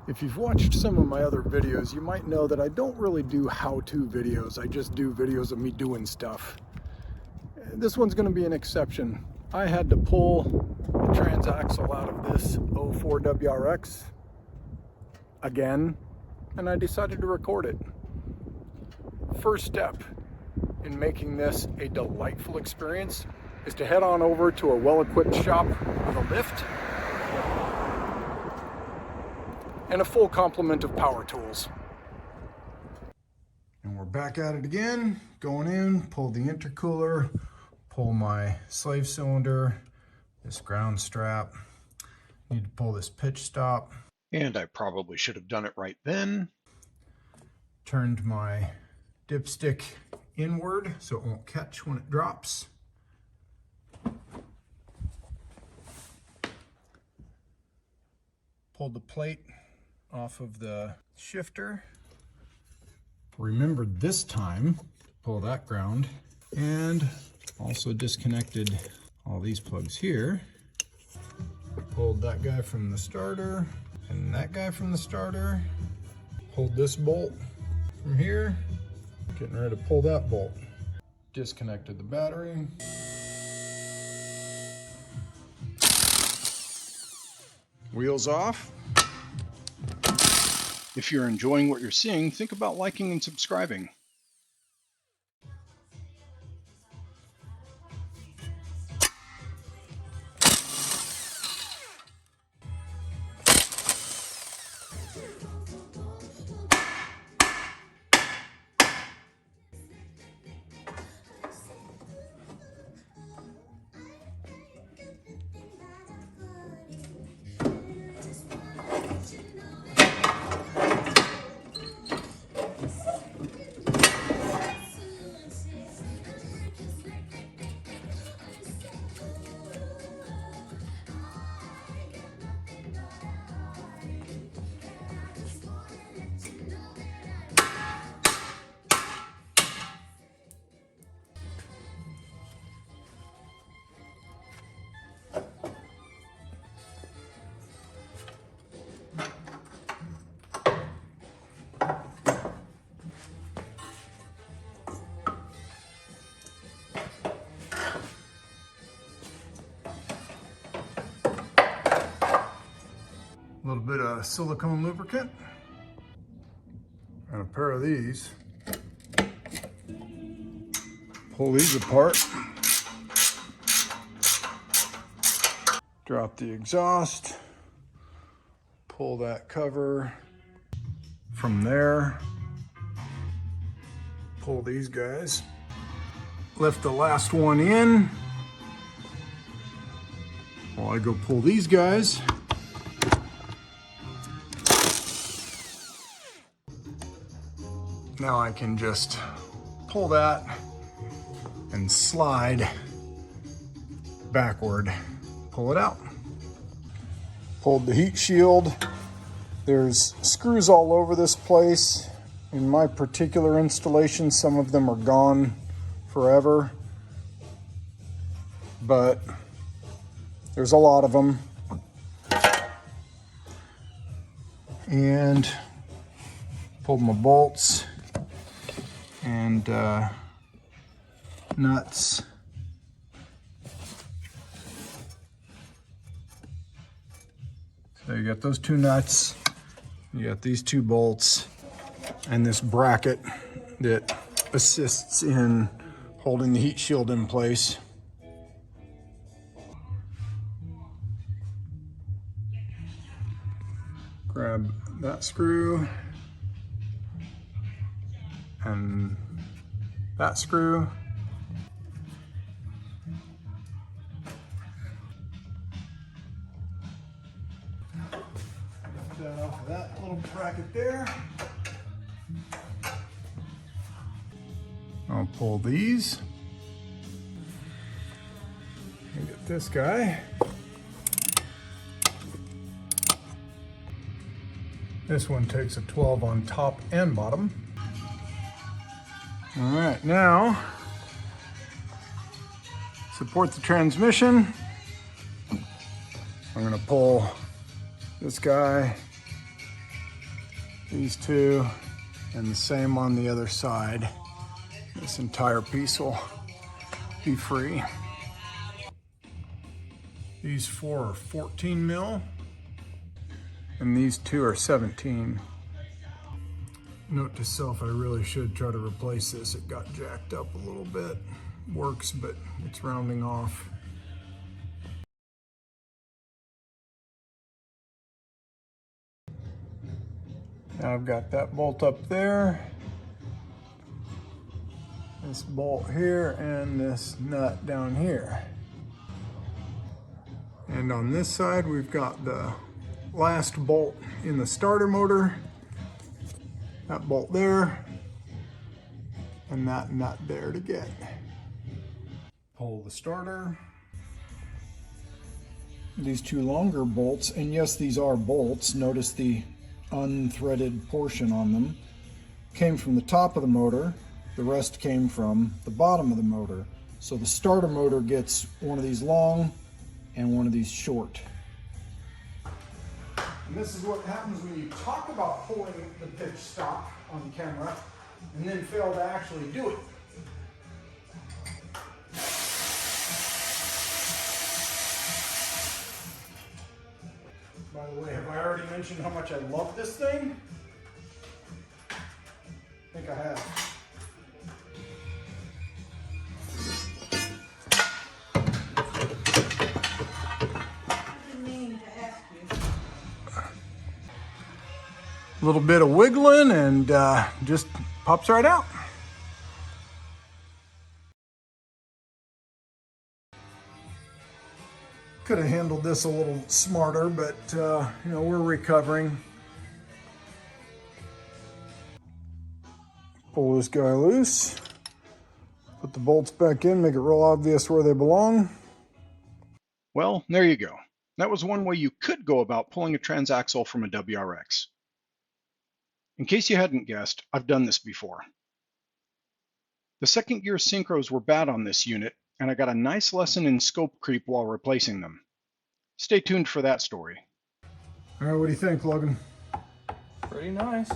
If you've watched some of my other videos, you might know that I don't really do how-to videos. I just do videos of me doing stuff. This one's going to be an exception. I had to pull the transaxle out of this 04 WRX again, and I decided to record it. First step in making this a delightful experience is to head on over to a well-equipped shop with a lift and a full complement of power tools. And we're back at it again, going in, pull the intercooler, pull my slave cylinder, this ground strap, need to pull this pitch stop. And I probably should have done it right then. Turned my dipstick inward so it won't catch when it drops. Pulled the plate off of the shifter. Remembered this time to pull that ground, and also disconnected all these plugs here. Pulled that guy from the starter and that guy from the starter. Pulled this bolt from here. Getting ready to pull that bolt. Disconnected the battery. Wheels off. If you're enjoying what you're seeing, think about liking and subscribing. A little bit of silicone lubricant and a pair of these. Pull these apart. Drop the exhaust. Pull that cover from there. Pull these guys. Lift the last one in while I go pull these guys. Now I can just pull that and slide backward, pull it out. Pulled the heat shield. There's screws all over this place. In my particular installation, some of them are gone forever, but there's a lot of them. And pulled my bolts and nuts. So you got those two nuts, you got these two bolts, and this bracket that assists in holding the heat shield in place. Grab that screw and that screw. Lift that off of that little bracket there. I'll pull these. And get this guy. This one takes a 12 on top and bottom. All right, now support the transmission. I'm gonna pull this guy These two, and the same on the other side. This entire piece will be free. These four are 14 mil, and these two are 17. Note to self, I really should try to replace this. It got jacked up a little bit. Works, but it's rounding off. Now I've got that bolt up there, this bolt here, and this nut down here. And on this side, we've got the last bolt in the starter motor, that bolt there, and that nut there to get. Pull the starter. These two longer bolts, and yes, these are bolts, notice the unthreaded portion on them, came from the top of the motor. The rest came from the bottom of the motor. So the starter motor gets one of these long and one of these short. And this is what happens when you talk about pulling the pitch stop on camera and then fail to actually do it. By the way, have I already mentioned how much I love this thing? I think I have. A little bit of wiggling and just pops right out. Could have handled this a little smarter, but you know, we're recovering. Pull this guy loose. Put the bolts back in, make it real obvious where they belong. Well, there you go. That was one way you could go about pulling a transaxle from a WRX. In case you hadn't guessed, I've done this before. The second gear synchros were bad on this unit, and I got a nice lesson in scope creep while replacing them. Stay tuned for that story. All right, what do you think, Logan? Pretty nice.